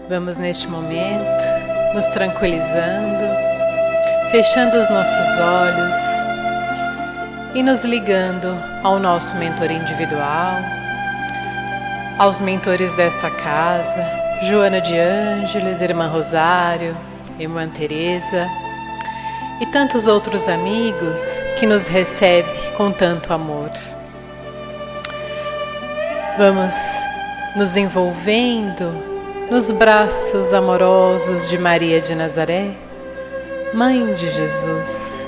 Vamos neste momento nos tranquilizando, fechando os nossos olhos e nos ligando ao nosso mentor individual, aos mentores desta casa, Joana de Ângeles, Irmã Rosário, Irmã Teresa e tantos outros amigos que nos recebem com tanto amor. Vamos nos envolvendo nos braços amorosos de Maria de Nazaré, Mãe de Jesus.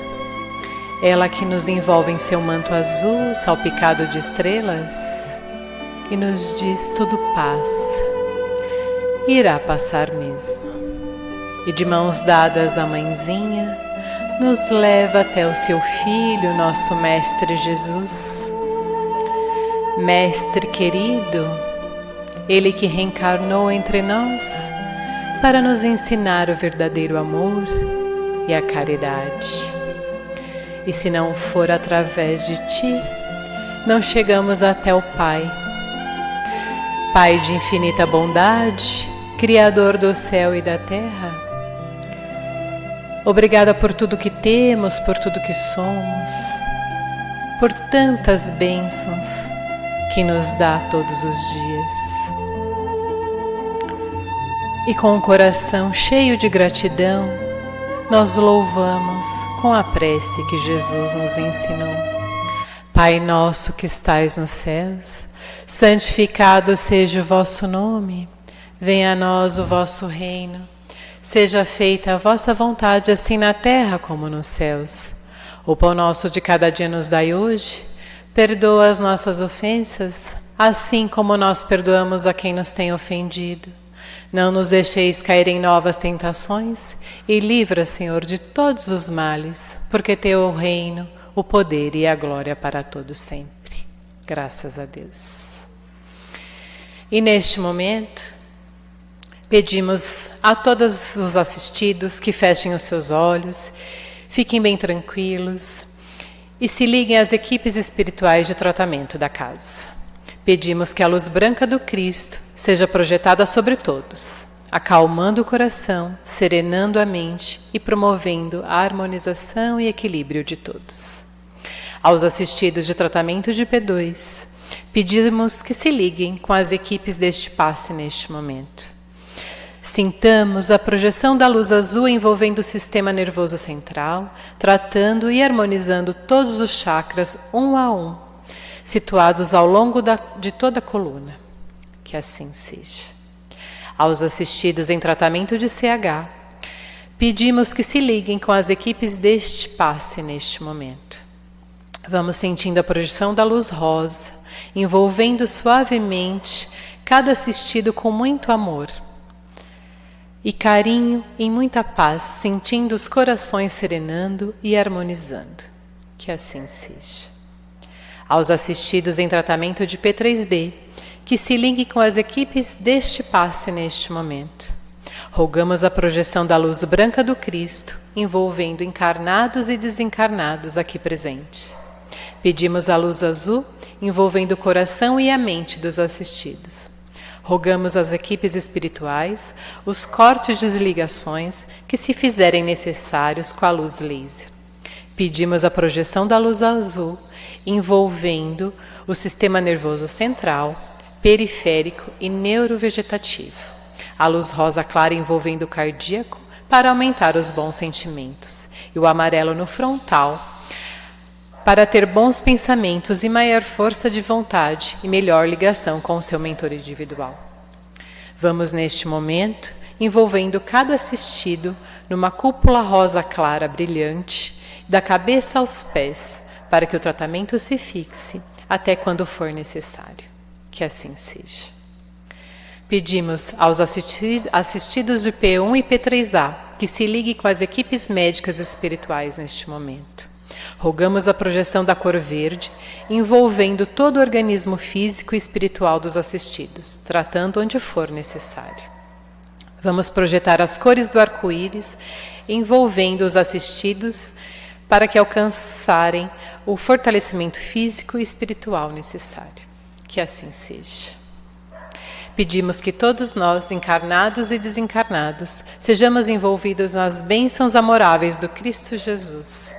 Ela que nos envolve em seu manto azul, salpicado de estrelas, e nos diz: tudo passa, irá passar mesmo. E de mãos dadas à Mãezinha, nos leva até o seu Filho, nosso Mestre Jesus. Mestre querido, Ele que reencarnou entre nós para nos ensinar o verdadeiro amor e a caridade. E se não for através de Ti, não chegamos até o Pai. Pai de infinita bondade, Criador do céu e da terra, obrigada por tudo que temos, por tudo que somos, por tantas bênçãos que nos dá todos os dias. E com o coração cheio de gratidão, nós louvamos com a prece que Jesus nos ensinou. Pai nosso que estais nos céus, santificado seja o vosso nome. Venha a nós o vosso reino. Seja feita a vossa vontade, assim na terra como nos céus. O pão nosso de cada dia nos dai hoje. Perdoa as nossas ofensas, assim como nós perdoamos a quem nos tem ofendido. Não nos deixeis cair em novas tentações e livra, Senhor, de todos os males, porque Teu é o reino, o poder e a glória para todos sempre. Graças a Deus. E neste momento, pedimos a todos os assistidos que fechem os seus olhos, fiquem bem tranquilos e se liguem às equipes espirituais de tratamento da casa. Pedimos que a luz branca do Cristo seja projetada sobre todos, acalmando o coração, serenando a mente e promovendo a harmonização e equilíbrio de todos. Aos assistidos de tratamento de P2, pedimos que se liguem com as equipes deste passe neste momento. Sintamos a projeção da luz azul envolvendo o sistema nervoso central, tratando e harmonizando todos os chakras um a um, situados ao longo de toda a coluna. Que assim seja. Aos assistidos em tratamento de CH, pedimos que se liguem com as equipes deste passe neste momento. Vamos sentindo a projeção da luz rosa, envolvendo suavemente cada assistido com muito amor e carinho e muita paz, sentindo os corações serenando e harmonizando. Que assim seja. Aos assistidos em tratamento de P3B, que se liguem com as equipes deste passe neste momento. Rogamos a projeção da luz branca do Cristo, envolvendo encarnados e desencarnados aqui presentes. Pedimos a luz azul, envolvendo o coração e a mente dos assistidos. Rogamos às equipes espirituais os cortes de desligações que se fizerem necessários com a luz laser. Pedimos a projeção da luz azul, envolvendo o sistema nervoso central, periférico e neurovegetativo. A luz rosa clara envolvendo o cardíaco para aumentar os bons sentimentos. E o amarelo no frontal para ter bons pensamentos e maior força de vontade e melhor ligação com o seu mentor individual. Vamos neste momento envolvendo cada assistido numa cúpula rosa clara brilhante, da cabeça aos pés, para que o tratamento se fixe até quando for necessário. Que assim seja. Pedimos aos assistidos de P1 e P3A que se liguem com as equipes médicas espirituais neste momento. Rogamos a projeção da cor verde, envolvendo todo o organismo físico e espiritual dos assistidos, tratando onde for necessário. Vamos projetar as cores do arco-íris, envolvendo os assistidos, para que alcançarem o fortalecimento físico e espiritual necessário. Que assim seja. Pedimos que todos nós, encarnados e desencarnados, sejamos envolvidos nas bênçãos amoráveis do Cristo Jesus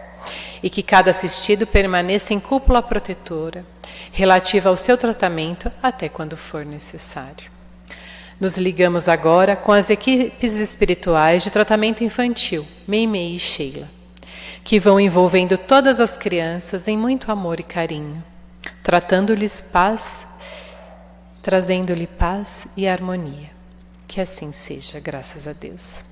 e que cada assistido permaneça em cúpula protetora, relativa ao seu tratamento até quando for necessário. Nos ligamos agora com as equipes espirituais de tratamento infantil, Meimei e Sheila, que vão envolvendo todas as crianças em muito amor e carinho, trazendo-lhe paz e harmonia. Que assim seja, graças a Deus.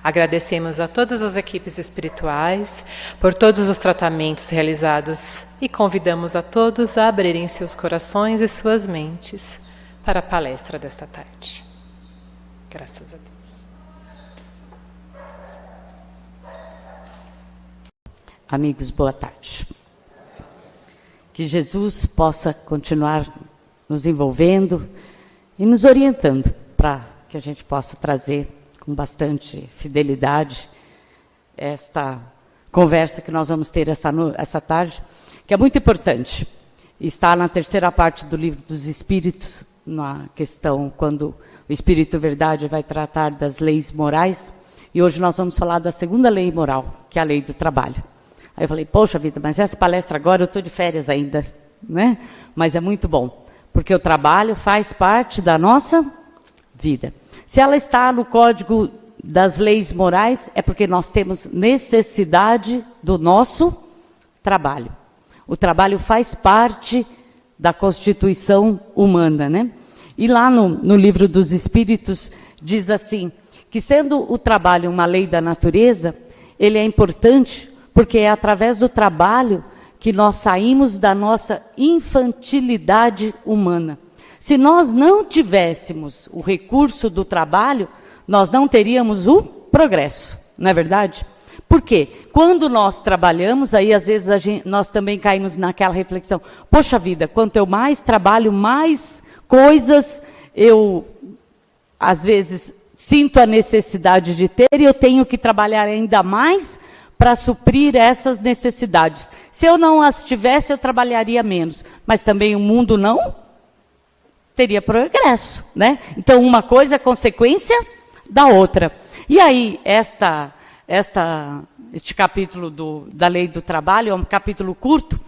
Agradecemos a todas as equipes espirituais por todos os tratamentos realizados e convidamos a todos a abrirem seus corações e suas mentes para a palestra desta tarde. Graças a Deus. Amigos, boa tarde. Que Jesus possa continuar nos envolvendo e nos orientando para que a gente possa trazer com bastante fidelidade esta conversa que nós vamos ter essa tarde, que é muito importante. Está na terceira parte do Livro dos Espíritos, na questão quando o Espírito Verdade vai tratar das leis morais, e hoje nós vamos falar da segunda lei moral, que é a lei do trabalho. Aí eu falei, poxa vida, mas essa palestra agora eu estou de férias ainda, né? Mas é muito bom, porque o trabalho faz parte da nossa vida. Se ela está no Código das Leis Morais, é porque nós temos necessidade do nosso trabalho. O trabalho faz parte da constituição humana, né? E lá no Livro dos Espíritos diz assim, que sendo o trabalho uma lei da natureza, ele é importante porque é através do trabalho que nós saímos da nossa infantilidade humana. Se nós não tivéssemos o recurso do trabalho, nós não teríamos o progresso, não é verdade? Por quê? Quando nós trabalhamos, aí às vezes nós também caímos naquela reflexão, poxa vida, quanto eu mais trabalho, mais coisas eu, às vezes, sinto a necessidade de ter e eu tenho que trabalhar ainda mais para suprir essas necessidades. Se eu não as tivesse, eu trabalharia menos, mas também o mundo não teria progresso, né? Então, uma coisa é consequência da outra. E aí, este capítulo da lei do trabalho é um capítulo curto,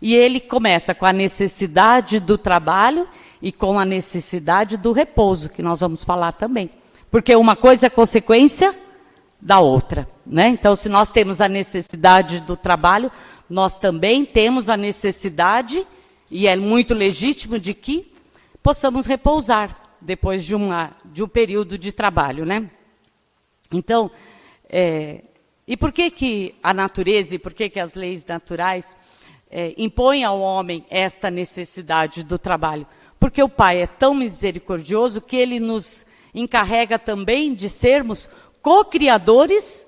e ele começa com a necessidade do trabalho e com a necessidade do repouso, que nós vamos falar também. Porque uma coisa é consequência da outra, né? Então, se nós temos a necessidade do trabalho, nós também temos a necessidade, e é muito legítimo, de que possamos repousar depois de um período de trabalho, né? Então, e por que a natureza e por que as leis naturais impõem ao homem esta necessidade do trabalho? Porque o Pai é tão misericordioso que ele nos encarrega também de sermos co-criadores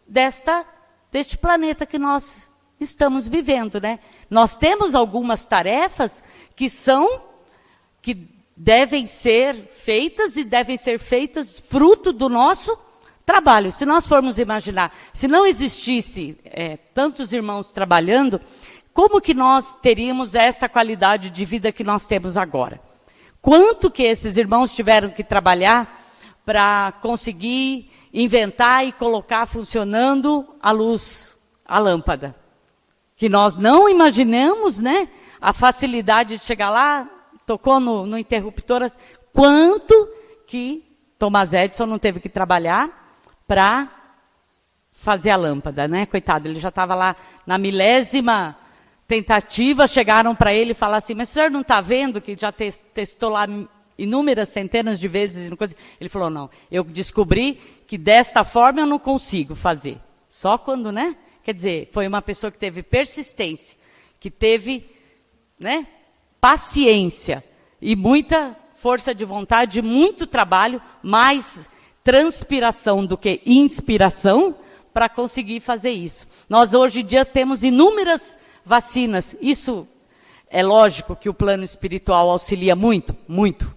deste planeta que nós estamos vivendo, né? Nós temos algumas tarefas que devem ser feitas e devem ser feitas fruto do nosso trabalho. Se nós formos imaginar, se não existisse tantos irmãos trabalhando, como que nós teríamos esta qualidade de vida que nós temos agora? Quanto que esses irmãos tiveram que trabalhar para conseguir inventar e colocar funcionando a luz, a lâmpada? Que nós não imaginamos, né? A facilidade de chegar lá, tocou no interruptor, quanto que Thomas Edison não teve que trabalhar para fazer a lâmpada, né? Coitado, ele já estava lá na 1000ª tentativa, chegaram para ele e falaram assim, mas o senhor não está vendo que já testou lá inúmeras centenas de vezes? Ele falou, não, eu descobri que desta forma eu não consigo fazer. Só quando, né? Quer dizer, foi uma pessoa que teve persistência, que teve, né, paciência e muita força de vontade, muito trabalho, mais transpiração do que inspiração para conseguir fazer isso. Nós hoje em dia temos inúmeras vacinas. Isso é lógico que o plano espiritual auxilia muito, muito,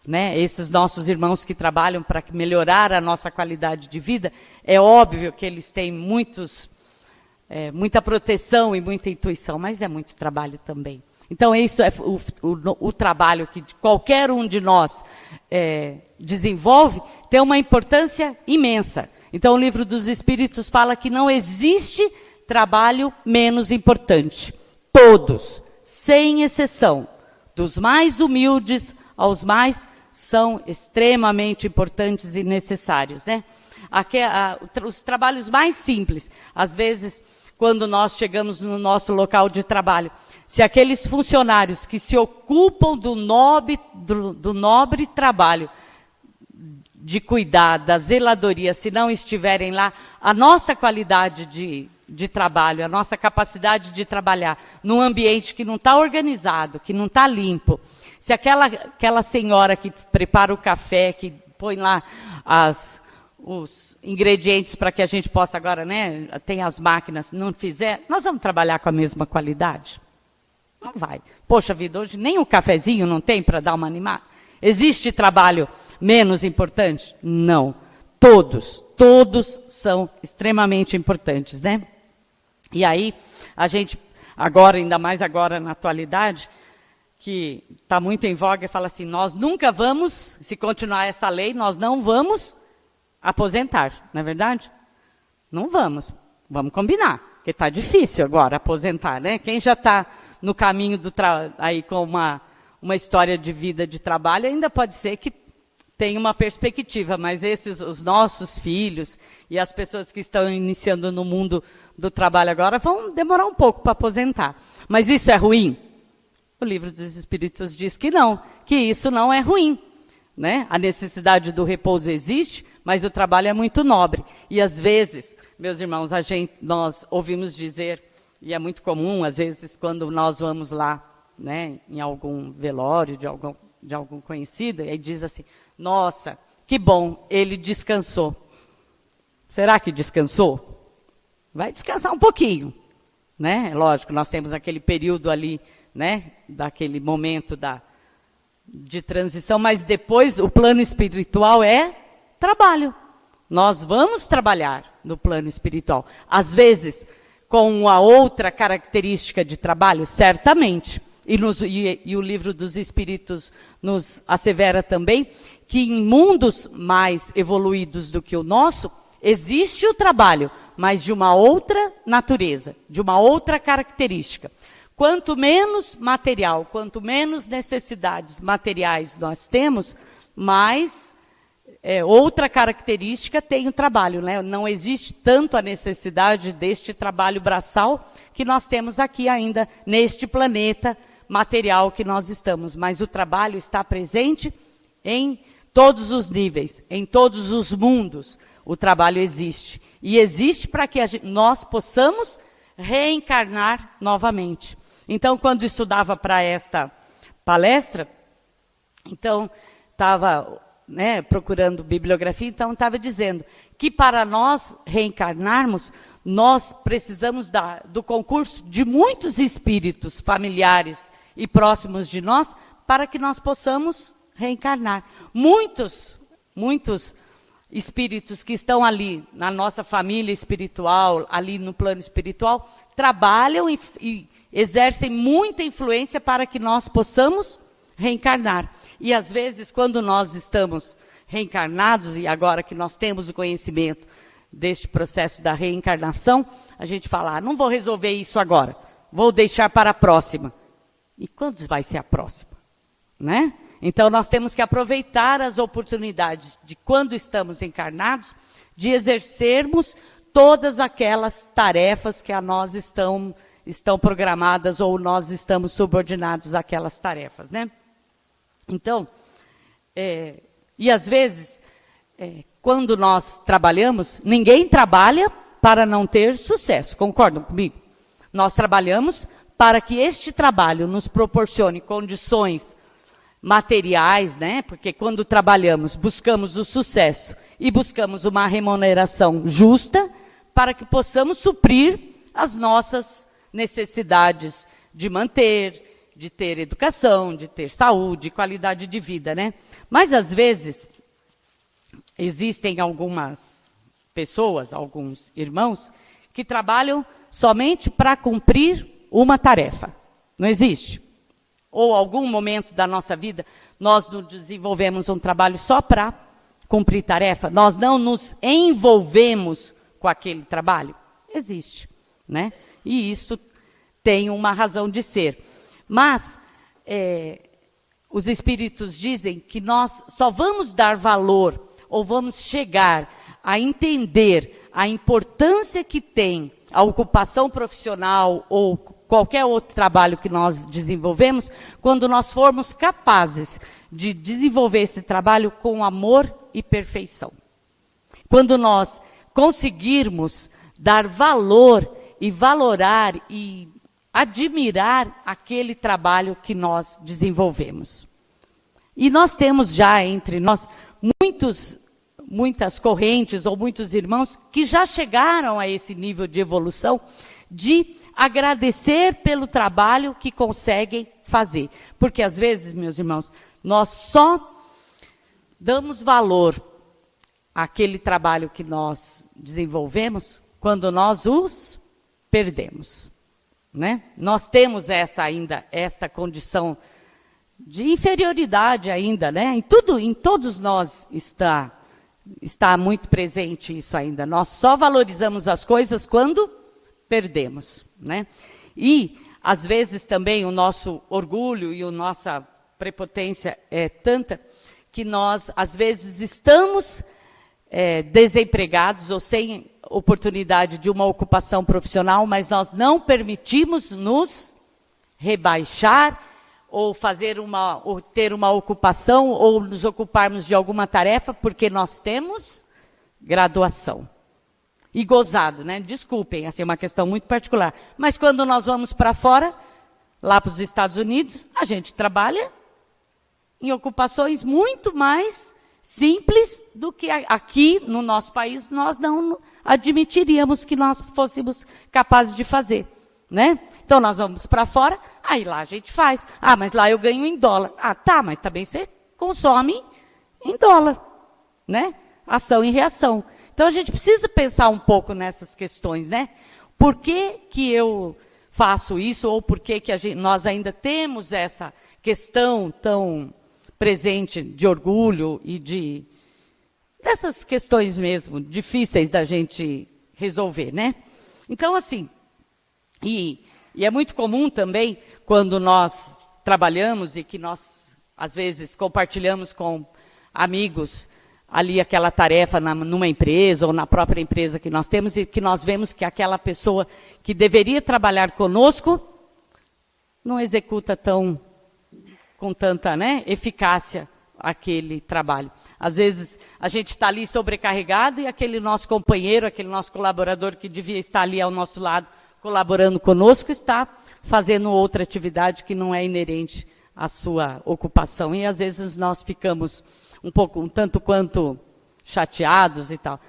né? Esses nossos irmãos que trabalham para melhorar a nossa qualidade de vida, é óbvio que eles têm muita proteção e muita intuição, mas é muito trabalho também. Então, isso é o trabalho que qualquer um de nós desenvolve, tem uma importância imensa. Então, o Livro dos Espíritos fala que não existe trabalho menos importante. Todos, sem exceção, dos mais humildes aos mais, são extremamente importantes e necessários, né? Os trabalhos mais simples, às vezes, quando nós chegamos no nosso local de trabalho, se aqueles funcionários que se ocupam do nobre trabalho de cuidar da zeladoria, se não estiverem lá, a nossa qualidade de trabalho, a nossa capacidade de trabalhar num ambiente que não está organizado, que não está limpo, se aquela senhora que prepara o café, que põe lá os ingredientes para que a gente possa agora, né, tem as máquinas, não fizer, nós vamos trabalhar com a mesma qualidade? Não vai. Poxa vida, hoje nem um cafezinho não tem para dar uma animada? Existe trabalho menos importante? Não. Todos são extremamente importantes, né? E aí, a gente, agora, ainda mais agora na atualidade, que está muito em voga, fala assim, nós nunca vamos, se continuar essa lei, nós não vamos aposentar, não é verdade? Não vamos. Vamos combinar, porque está difícil agora aposentar, né? Quem já está no caminho aí com uma história de vida de trabalho, ainda pode ser que tenha uma perspectiva, mas os nossos filhos e as pessoas que estão iniciando no mundo do trabalho agora vão demorar um pouco para aposentar. Mas isso é ruim? O Livro dos Espíritos diz que não, que isso não é ruim, né? A necessidade do repouso existe, mas o trabalho é muito nobre. E às vezes, meus irmãos, nós ouvimos dizer, e é muito comum, às vezes, quando nós vamos lá, né, em algum velório de algum conhecido, e aí diz assim, nossa, que bom, ele descansou. Será que descansou? Vai descansar um pouquinho, né? Lógico, nós temos aquele período ali, né, daquele momento de transição, mas depois o plano espiritual é trabalho. Nós vamos trabalhar no plano espiritual. Às vezes, com uma outra característica de trabalho, certamente. E o Livro dos Espíritos nos assevera também que em mundos mais evoluídos do que o nosso, existe o trabalho, mas de uma outra natureza, de uma outra característica. Quanto menos material, quanto menos necessidades materiais nós temos, mais outra característica tem o trabalho, né? Não existe tanto a necessidade deste trabalho braçal que nós temos aqui ainda, neste planeta material que nós estamos. Mas o trabalho está presente em todos os níveis, em todos os mundos. O trabalho existe. E existe para que nós possamos reencarnar novamente. Então, quando estudava para esta palestra, então, estava procurando bibliografia, então estava dizendo que para nós reencarnarmos, nós precisamos do concurso de muitos espíritos familiares e próximos de nós, para que nós possamos reencarnar. Muitos espíritos que estão ali na nossa família espiritual, ali no plano espiritual, trabalham e exercem muita influência para que nós possamos reencarnar. E às vezes, quando nós estamos reencarnados, e agora que nós temos o conhecimento deste processo da reencarnação, a gente fala, não vou resolver isso agora, vou deixar para a próxima. E quando vai ser a próxima? Né? Então, nós temos que aproveitar as oportunidades de quando estamos encarnados, de exercermos todas aquelas tarefas que a nós estão programadas ou nós estamos subordinados àquelas tarefas, né? Então, e às vezes, quando nós trabalhamos, ninguém trabalha para não ter sucesso, concordam comigo? Nós trabalhamos para que este trabalho nos proporcione condições materiais, né? Porque quando trabalhamos, buscamos o sucesso e buscamos uma remuneração justa para que possamos suprir as nossas necessidades de manter, de ter educação, de ter saúde, qualidade de vida, né? Mas, às vezes, existem algumas pessoas, alguns irmãos, que trabalham somente para cumprir uma tarefa. Não existe? ou algum momento da nossa vida, nós não desenvolvemos um trabalho só para cumprir tarefa? Nós não nos envolvemos com aquele trabalho? Existe, né? E isso tem uma razão de ser. Mas os espíritos dizem que nós só vamos dar valor ou vamos chegar a entender a importância que tem a ocupação profissional ou qualquer outro trabalho que nós desenvolvemos, quando nós formos capazes de desenvolver esse trabalho com amor e perfeição. Quando nós conseguirmos dar valor e valorar e admirar aquele trabalho que nós desenvolvemos. E nós temos já entre nós muitas correntes ou muitos irmãos que já chegaram a esse nível de evolução de agradecer pelo trabalho que conseguem fazer. Porque às vezes, meus irmãos, nós só damos valor àquele trabalho que nós desenvolvemos quando nós os perdemos, né? Nós temos esta condição de inferioridade ainda, né? Em todos nós está muito presente isso ainda. Nós só valorizamos as coisas quando perdemos, né? E, às vezes, também o nosso orgulho e a nossa prepotência é tanta que nós, às vezes, estamos desempregados ou sem oportunidade de uma ocupação profissional, mas nós não permitimos nos rebaixar ou ter uma ocupação ou nos ocuparmos de alguma tarefa porque nós temos graduação. E gozado, né? Desculpem, assim, é uma questão muito particular. Mas quando nós vamos para fora, lá para os Estados Unidos, a gente trabalha em ocupações muito mais simples do que aqui no nosso país nós não admitiríamos que nós fôssemos capazes de fazer, né? Então nós vamos para fora, aí lá a gente faz. Ah, mas lá eu ganho em dólar. Ah, tá, mas também você consome em dólar, né? Ação e reação. Então a gente precisa pensar um pouco nessas questões, né? Por que que eu faço isso ou por que que nós ainda temos essa questão tão presente de orgulho e dessas questões mesmo difíceis da gente resolver, né? Então, assim, e é muito comum também, quando nós trabalhamos e que nós, às vezes, compartilhamos com amigos ali aquela tarefa numa empresa ou na própria empresa que nós temos e que nós vemos que aquela pessoa que deveria trabalhar conosco não executa com tanta, né, eficácia aquele trabalho. Às vezes a gente está ali sobrecarregado e aquele nosso companheiro, aquele nosso colaborador que devia estar ali ao nosso lado colaborando conosco está fazendo outra atividade que não é inerente à sua ocupação. E às vezes nós ficamos um tanto quanto chateados e tal.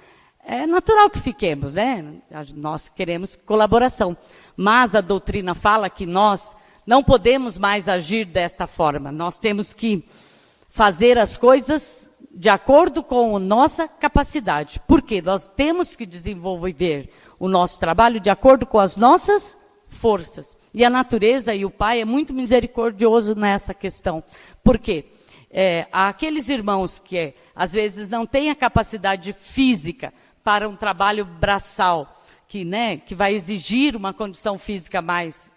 É natural que fiquemos, né? Nós queremos colaboração. Mas a doutrina fala que nós não podemos mais agir desta forma. Nós temos que fazer as coisas de acordo com a nossa capacidade. Por quê? Nós temos que desenvolver o nosso trabalho de acordo com as nossas forças. E a natureza e o Pai é muito misericordioso nessa questão. Por quê? Há aqueles irmãos que às vezes não têm a capacidade física para um trabalho braçal, que vai exigir uma condição física mais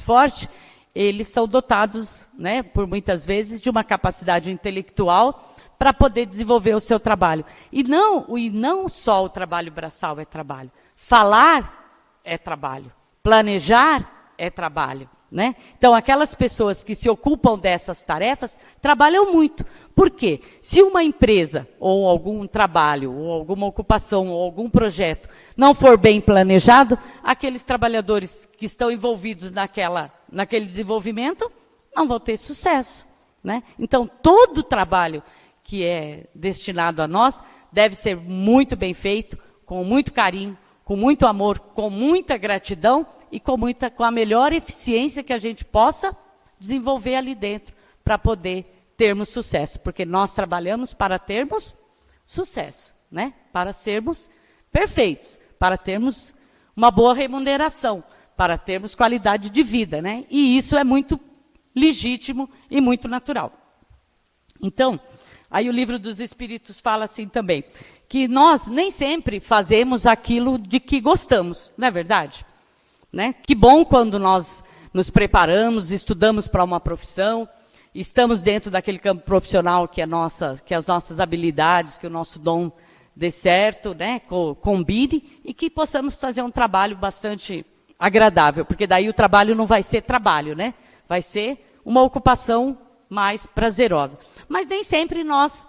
forte, eles são dotados, né, por muitas vezes, de uma capacidade intelectual para poder desenvolver o seu trabalho. E não só o trabalho braçal é trabalho. Falar é trabalho. Planejar é trabalho, né? Então, aquelas pessoas que se ocupam dessas tarefas trabalham muito. Por quê? Se uma empresa, ou algum trabalho, ou alguma ocupação, ou algum projeto não for bem planejado, aqueles trabalhadores que estão envolvidos naquele desenvolvimento não vão ter sucesso, né? Então, todo trabalho que é destinado a nós deve ser muito bem feito, com muito carinho, com muito amor, com muita gratidão e com a melhor eficiência que a gente possa desenvolver ali dentro para poder termos sucesso. Porque nós trabalhamos para termos sucesso, né? Para sermos perfeitos, para termos uma boa remuneração, para termos qualidade de vida, né? E isso é muito legítimo e muito natural. Então, aí o Livro dos Espíritos fala assim também, que nós nem sempre fazemos aquilo de que gostamos, não é verdade? Né? Que bom quando nós nos preparamos, estudamos para uma profissão, estamos dentro daquele campo profissional que as nossas habilidades, que o nosso dom dê certo, né? Combine, e que possamos fazer um trabalho bastante agradável, porque daí o trabalho não vai ser trabalho, né? Vai ser uma ocupação mais prazerosa. Mas nem sempre nós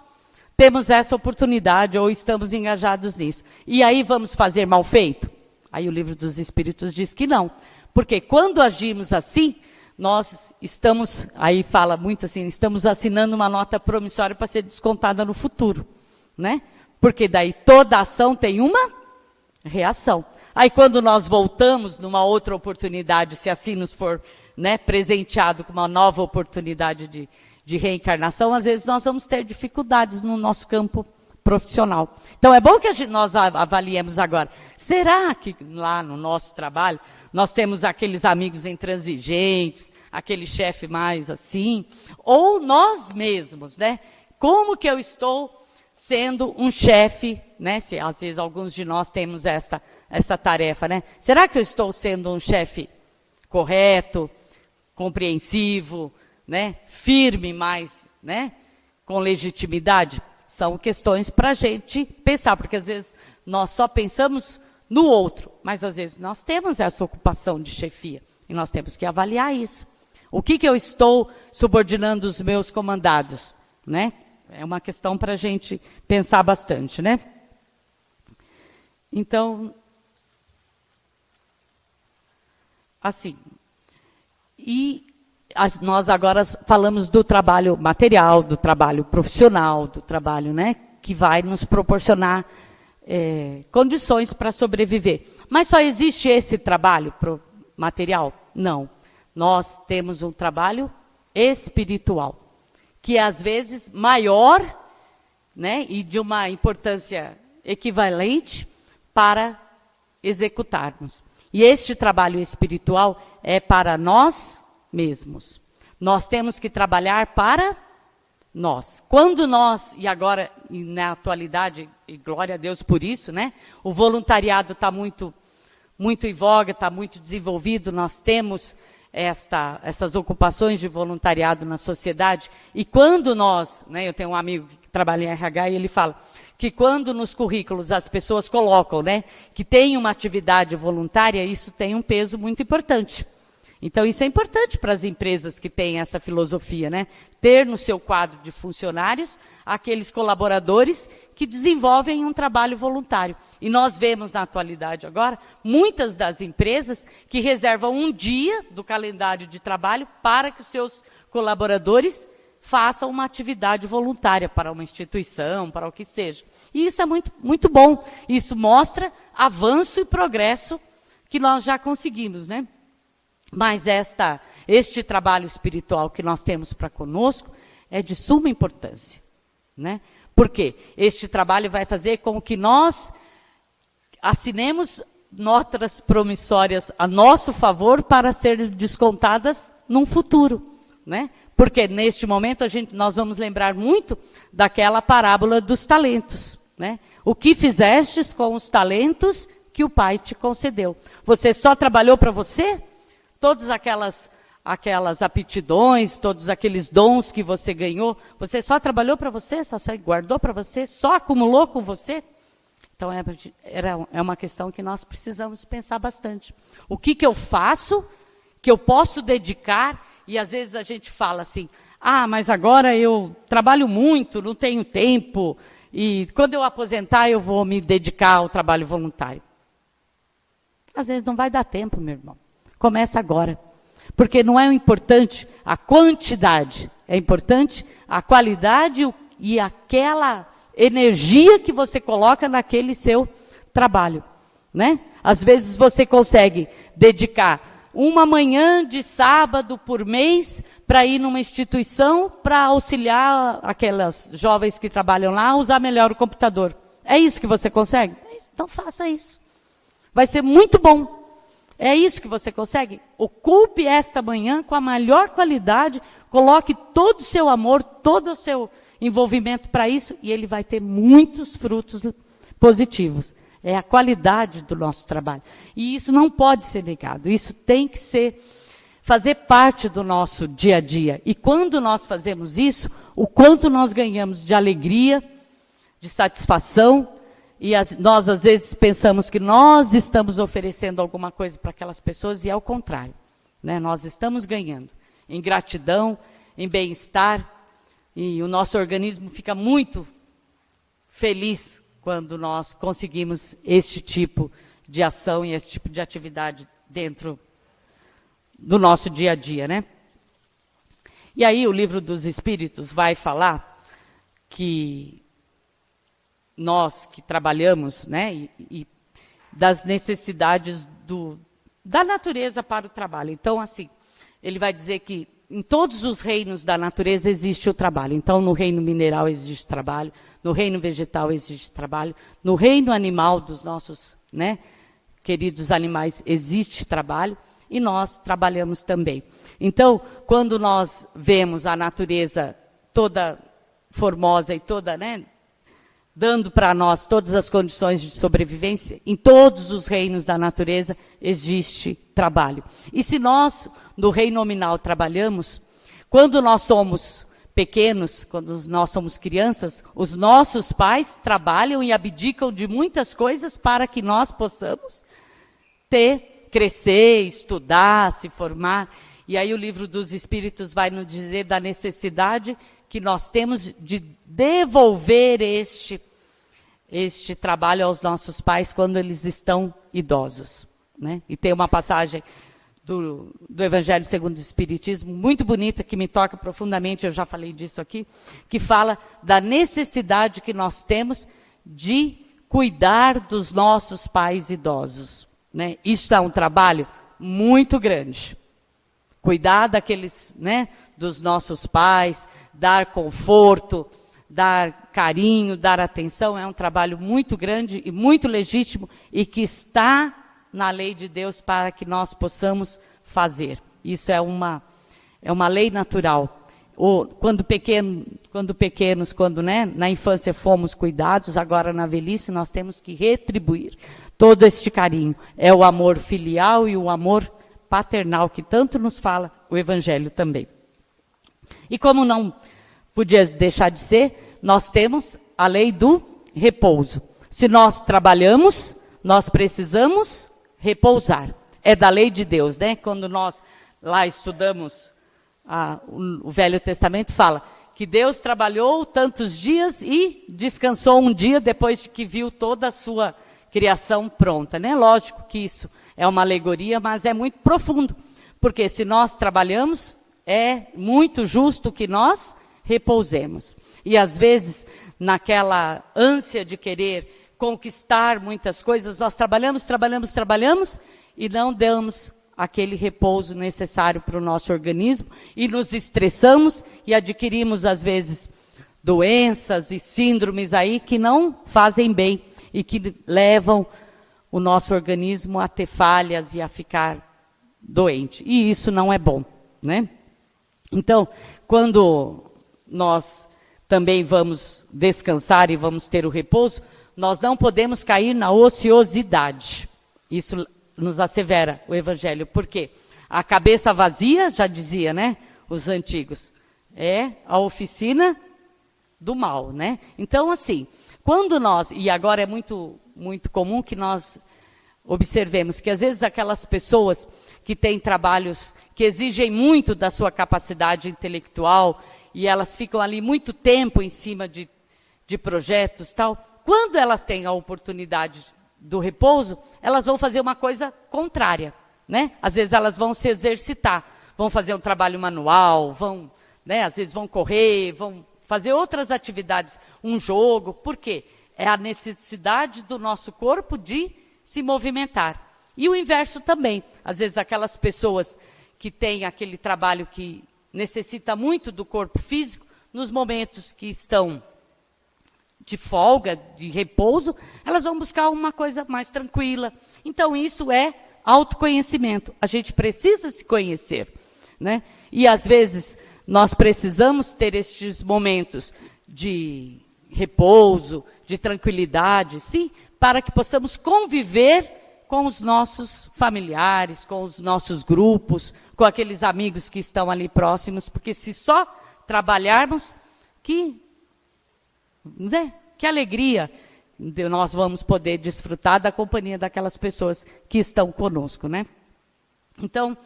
temos essa oportunidade ou estamos engajados nisso. E aí vamos fazer mal feito? Aí o Livro dos Espíritos diz que não. Porque quando agimos assim, nós estamos, aí fala muito assim, estamos assinando uma nota promissória para ser descontada no futuro, né? Porque daí toda ação tem uma reação. Aí quando nós voltamos numa outra oportunidade, se assim nos for, né, presenteado com uma nova oportunidade de reencarnação, às vezes nós vamos ter dificuldades no nosso campo profissional. Então é bom que nós avaliemos agora. Será que lá no nosso trabalho nós temos aqueles amigos intransigentes, aquele chefe mais assim, ou nós mesmos, né? Como que eu estou sendo um chefe, né? Se às vezes alguns de nós temos essa tarefa, né? Será que eu estou sendo um chefe correto, compreensivo, né? Firme, mas, né? Com legitimidade? São questões para a gente pensar, porque às vezes nós só pensamos no outro, mas às vezes nós temos essa ocupação de chefia e nós temos que avaliar isso. O que eu estou subordinando os meus comandados, né? É uma questão para a gente pensar bastante, né? Então, assim, nós agora falamos do trabalho material, do trabalho profissional, do trabalho, né, que vai nos proporcionar condições para sobreviver. Mas só existe esse trabalho material? Não. Nós temos um trabalho espiritual, que é às vezes maior, né, e de uma importância equivalente para executarmos. E este trabalho espiritual é para nós mesmos. Nós temos que trabalhar para nós. Quando nós, e agora e na atualidade, e glória a Deus por isso, né? O voluntariado está muito em voga, está muito desenvolvido, nós temos essas ocupações de voluntariado na sociedade, e quando nós, né, eu tenho um amigo que trabalha em RH e ele fala que quando nos currículos as pessoas colocam, né, que tem uma atividade voluntária, isso tem um peso muito importante. Então, isso é importante para as empresas que têm essa filosofia, né? Ter no seu quadro de funcionários aqueles colaboradores que desenvolvem um trabalho voluntário. E nós vemos na atualidade agora, muitas das empresas que reservam um dia do calendário de trabalho para que os seus colaboradores façam uma atividade voluntária para uma instituição, para o que seja. E isso é muito, muito bom. Isso mostra avanço e progresso que nós já conseguimos, né? Mas este trabalho espiritual que nós temos para conosco é de suma importância, né? Porque este trabalho vai fazer com que nós assinemos notas promissórias a nosso favor para serem descontadas num futuro, né? Porque neste momento nós vamos lembrar muito daquela parábola dos talentos, né? O que fizestes com os talentos que o Pai te concedeu? Você só trabalhou para você? Todas aquelas aptidões, todos aqueles dons que você ganhou, você só trabalhou para você, só guardou para você, só acumulou com você? Então, é uma questão que nós precisamos pensar bastante. O que eu faço, que eu posso dedicar, e às vezes a gente fala assim, mas agora eu trabalho muito, não tenho tempo, e quando eu aposentar eu vou me dedicar ao trabalho voluntário. Às vezes não vai dar tempo, meu irmão. Começa agora, porque não é importante a quantidade, é importante a qualidade e aquela energia que você coloca naquele seu trabalho, né? Às vezes você consegue dedicar uma manhã de sábado por mês para ir numa instituição para auxiliar aquelas jovens que trabalham lá a usar melhor o computador. É isso que você consegue? Então faça isso. Vai ser muito bom. É isso que você consegue? Ocupe esta manhã com a melhor qualidade, coloque todo o seu amor, todo o seu envolvimento para isso, e ele vai ter muitos frutos positivos. É a qualidade do nosso trabalho. E isso não pode ser negado, isso tem que fazer parte do nosso dia a dia. E quando nós fazemos isso, o quanto nós ganhamos de alegria, de satisfação, e nós às vezes pensamos que nós estamos oferecendo alguma coisa para aquelas pessoas, e é o contrário, né? Nós estamos ganhando em gratidão, em bem-estar, e o nosso organismo fica muito feliz quando nós conseguimos este tipo de ação e esse tipo de atividade dentro do nosso dia a dia, né? E aí o Livro dos Espíritos vai falar que nós que trabalhamos, né, e das necessidades da natureza para o trabalho. Então, assim, ele vai dizer que em todos os reinos da natureza existe o trabalho. Então, no reino mineral existe trabalho, no reino vegetal existe trabalho, no reino animal dos nossos, né, queridos animais existe trabalho, e nós trabalhamos também. Então, quando nós vemos a natureza toda formosa e toda, né, dando para nós todas as condições de sobrevivência, em todos os reinos da natureza existe trabalho. E se nós, no reino nominal, trabalhamos, quando nós somos pequenos, quando nós somos crianças, os nossos pais trabalham e abdicam de muitas coisas para que nós possamos crescer, estudar, se formar. E aí o Livro dos Espíritos vai nos dizer da necessidade que nós temos de devolver este trabalho aos nossos pais quando eles estão idosos, né? E tem uma passagem do Evangelho segundo o Espiritismo muito bonita, que me toca profundamente, eu já falei disso aqui, que fala da necessidade que nós temos de cuidar dos nossos pais idosos, né? Isso é um trabalho muito grande. Cuidar daqueles, né, dos nossos pais, dar conforto, dar carinho, dar atenção, é um trabalho muito grande e muito legítimo e que está na lei de Deus para que nós possamos fazer. Isso é uma lei natural. Quando pequenos, né, na infância fomos cuidados, agora na velhice nós temos que retribuir todo este carinho. É o amor filial e o amor paternal que tanto nos fala o Evangelho também. E como não podia deixar de ser, nós temos a lei do repouso. Se nós trabalhamos, nós precisamos repousar. É da lei de Deus, né? Quando nós lá estudamos o Velho Testamento, fala que Deus trabalhou tantos dias e descansou um dia depois de que viu toda a sua criação pronta, né? Lógico que isso é uma alegoria, mas é muito profundo, porque se nós trabalhamos, é muito justo que nós repousemos. E às vezes, naquela ânsia de querer conquistar muitas coisas, nós trabalhamos e não damos aquele repouso necessário para o nosso organismo e nos estressamos e adquirimos, às vezes, doenças e síndromes aí que não fazem bem e que levam o nosso organismo a ter falhas e a ficar doente. E isso não é bom, né? Então, quando nós também vamos descansar e vamos ter o repouso, nós não podemos cair na ociosidade. Isso nos assevera o Evangelho. Por quê? A cabeça vazia, já dizia, né, os antigos, é a oficina do mal, né? Então, assim, quando nós, e agora é muito, muito comum que nós observemos que às vezes aquelas pessoas que têm trabalhos que exigem muito da sua capacidade intelectual e elas ficam ali muito tempo em cima de projetos tal, quando elas têm a oportunidade do repouso, elas vão fazer uma coisa contrária, né? Às vezes elas vão se exercitar, vão fazer um trabalho manual, vão, né, às vezes vão correr, vão fazer outras atividades, um jogo. Por quê? É a necessidade do nosso corpo de se movimentar. E o inverso também. Às vezes aquelas pessoas que têm aquele trabalho que necessita muito do corpo físico, nos momentos que estão de folga, de repouso, elas vão buscar uma coisa mais tranquila. Então isso é autoconhecimento. A gente precisa se conhecer, né? E às vezes nós precisamos ter estes momentos de repouso, de tranquilidade, sim, para que possamos conviver com os nossos familiares, com os nossos grupos, com aqueles amigos que estão ali próximos, porque se só trabalharmos, né, que alegria nós vamos poder desfrutar da companhia daquelas pessoas que estão conosco, né? Então,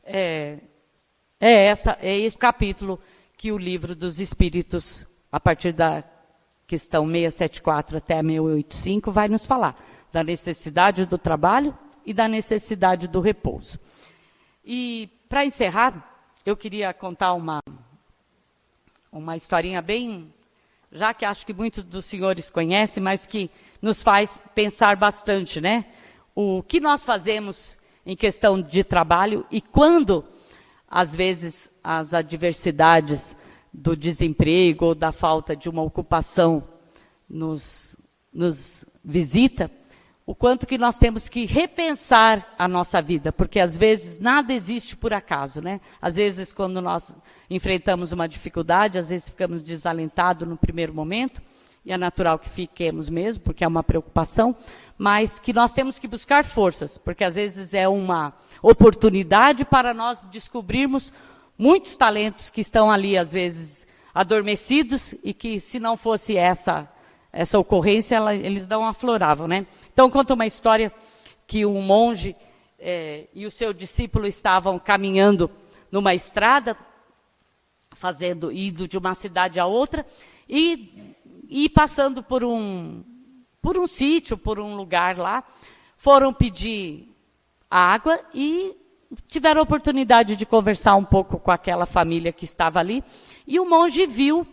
é esse capítulo que o Livro dos Espíritos, a partir da questão 674 até 685, vai nos falar da necessidade do trabalho e da necessidade do repouso. E, para encerrar, eu queria contar uma historinha bem, já que acho que muitos dos senhores conhecem, mas que nos faz pensar bastante, né? O que nós fazemos em questão de trabalho e quando, às vezes, as adversidades do desemprego ou da falta de uma ocupação nos visita, o quanto que nós temos que repensar a nossa vida, porque às vezes nada existe por acaso, né? Às vezes quando nós enfrentamos uma dificuldade, às vezes ficamos desalentados no primeiro momento, e é natural que fiquemos mesmo, porque é uma preocupação, mas que nós temos que buscar forças, porque às vezes é uma oportunidade para nós descobrirmos muitos talentos que estão ali, às vezes, adormecidos, e que se não fosse essa ocorrência, eles não afloravam, né? Então, conta uma história que um monge e o seu discípulo estavam caminhando numa estrada, indo de uma cidade a outra, e passando por um sítio, por um lugar lá, foram pedir água e tiveram a oportunidade de conversar um pouco com aquela família que estava ali, e o monge viu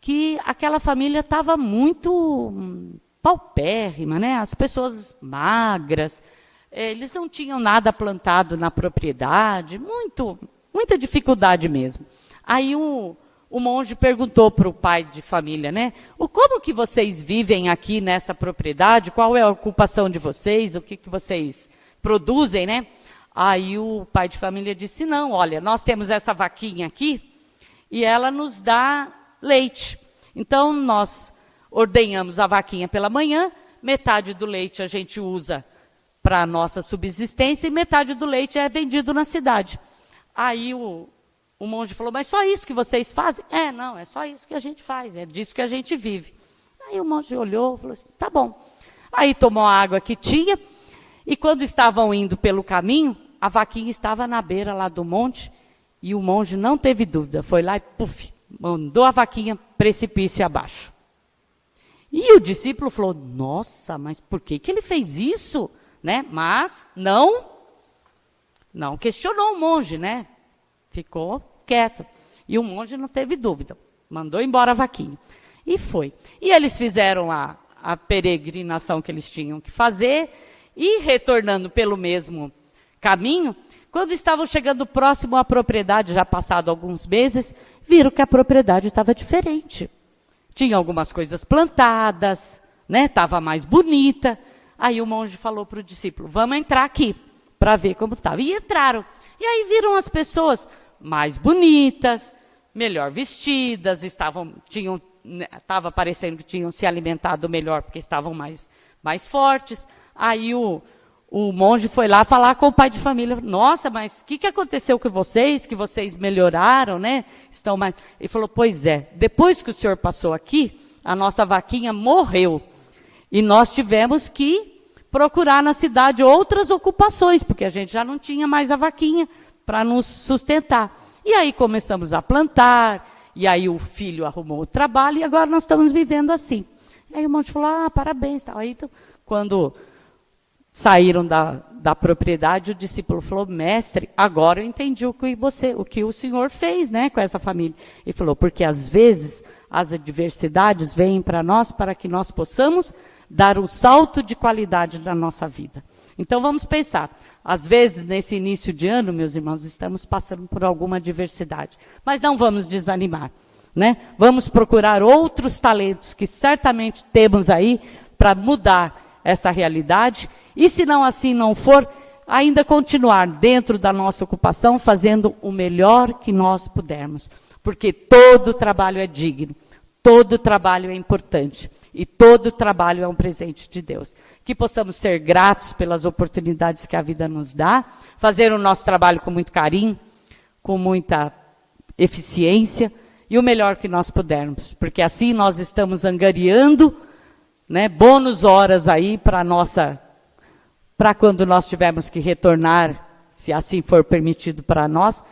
que aquela família estava muito paupérrima, né? As pessoas magras, eles não tinham nada plantado na propriedade, muita dificuldade mesmo. Aí o monge perguntou para o pai de família, né? Como que vocês vivem aqui nessa propriedade? Qual é a ocupação de vocês? O que vocês produzem, né? Aí o pai de família disse, não, olha, nós temos essa vaquinha aqui e ela nos dá leite. Então, nós ordenhamos a vaquinha pela manhã, metade do leite a gente usa para a nossa subsistência e metade do leite é vendido na cidade. Aí o monge falou, mas só isso que vocês fazem? Não, é só isso que a gente faz, é disso que a gente vive. Aí o monge olhou e falou assim, tá bom. Aí tomou a água que tinha e quando estavam indo pelo caminho, a vaquinha estava na beira lá do monte e o monge não teve dúvida, foi lá e puf, mandou a vaquinha precipício abaixo. E o discípulo falou, nossa, mas por que ele fez isso? Né? Mas não questionou o monge, né? Ficou quieto. E o monge não teve dúvida, mandou embora a vaquinha. E foi. E eles fizeram a peregrinação que eles tinham que fazer e retornando pelo mesmo caminho, quando estavam chegando próximo à propriedade, já passado alguns meses, viram que a propriedade estava diferente. Tinha algumas coisas plantadas, né? Estava mais bonita. Aí o monge falou para o discípulo, vamos entrar aqui para ver como estava. E entraram. E aí viram as pessoas mais bonitas, melhor vestidas, estava parecendo que tinham se alimentado melhor, porque estavam mais fortes. Aí o monge foi lá falar com o pai de família. Nossa, mas o que aconteceu com vocês? Que vocês melhoraram, né? Ele falou, pois é, depois que o senhor passou aqui, a nossa vaquinha morreu. E nós tivemos que procurar na cidade outras ocupações, porque a gente já não tinha mais a vaquinha para nos sustentar. E aí começamos a plantar, e aí o filho arrumou o trabalho, e agora nós estamos vivendo assim. E aí o monge falou, parabéns. Aí, então, quando saíram da propriedade, o discípulo falou, mestre, agora eu entendi o que o senhor fez, né, com essa família. Ele falou, porque às vezes as adversidades vêm para nós para que nós possamos dar um salto de qualidade na nossa vida. Então vamos pensar, às vezes nesse início de ano, meus irmãos, estamos passando por alguma adversidade, mas não vamos desanimar, né? Vamos procurar outros talentos que certamente temos aí para mudar essa realidade. E se não assim não for, ainda continuar dentro da nossa ocupação, fazendo o melhor que nós pudermos. Porque todo trabalho é digno, todo trabalho é importante e todo trabalho é um presente de Deus. Que possamos ser gratos pelas oportunidades que a vida nos dá, fazer o nosso trabalho com muito carinho, com muita eficiência e o melhor que nós pudermos. Porque assim nós estamos angariando, né, bônus horas aí para quando nós tivermos que retornar, se assim for permitido para nós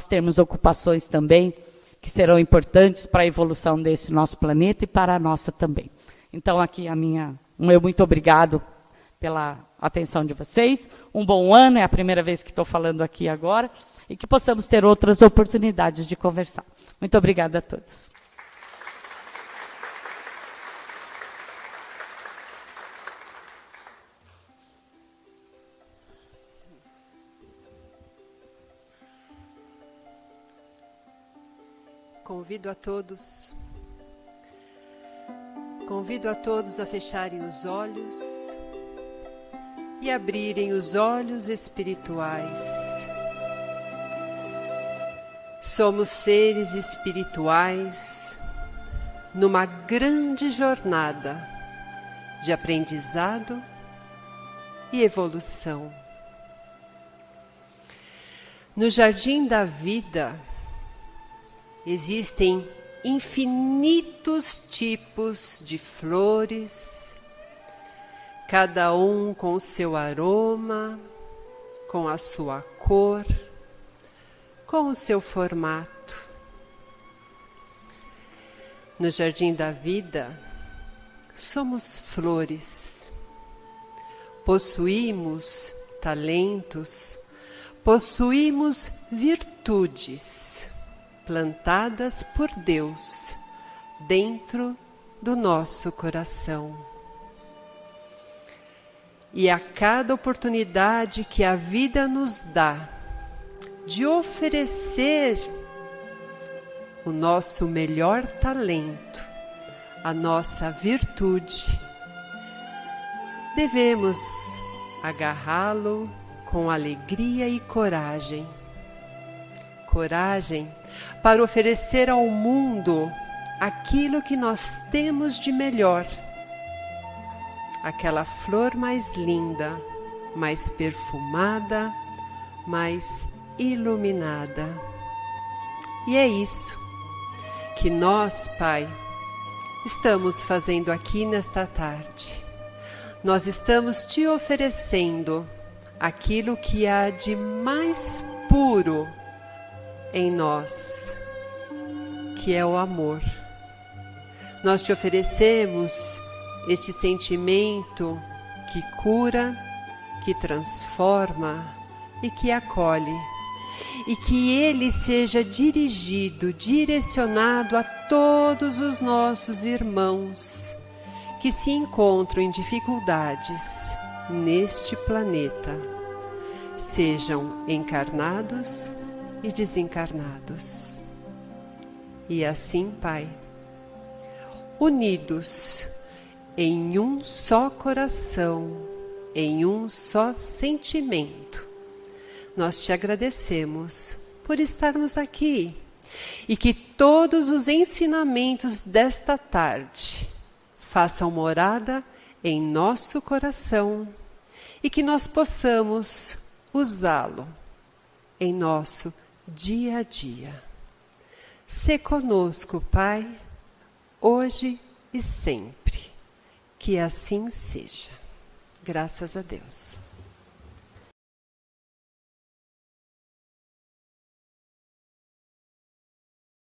termos ocupações também que serão importantes para a evolução desse nosso planeta e para a nossa também. Então, aqui meu muito obrigado pela atenção de vocês. Um bom ano, é a primeira vez que estou falando aqui agora, e que possamos ter outras oportunidades de conversar. Muito obrigada a todos. Convido a todos a fecharem os olhos e abrirem os olhos espirituais. Somos seres espirituais numa grande jornada de aprendizado e evolução. No jardim da vida, existem infinitos tipos de flores, cada um com o seu aroma, com a sua cor, com o seu formato. No jardim da vida, somos flores, possuímos talentos, possuímos virtudes, plantadas por Deus dentro do nosso coração. E a cada oportunidade que a vida nos dá de oferecer o nosso melhor talento, a nossa virtude, devemos agarrá-lo com alegria e coragem. Coragem para oferecer ao mundo aquilo que nós temos de melhor, aquela flor mais linda, mais perfumada, mais iluminada. E é isso que nós, Pai, estamos fazendo aqui nesta tarde. Nós estamos te oferecendo aquilo que há de mais puro em nós, que é o amor. Nós te oferecemos este sentimento que cura, que transforma e que acolhe, e que ele seja dirigido, direcionado a todos os nossos irmãos que se encontram em dificuldades neste planeta, sejam encarnados e desencarnados. E assim, Pai, unidos em um só coração, em um só sentimento, nós te agradecemos por estarmos aqui e que todos os ensinamentos desta tarde façam morada em nosso coração e que nós possamos usá-lo em nosso dia a dia. Sê conosco, Pai, hoje e sempre. Que assim seja. Graças a Deus.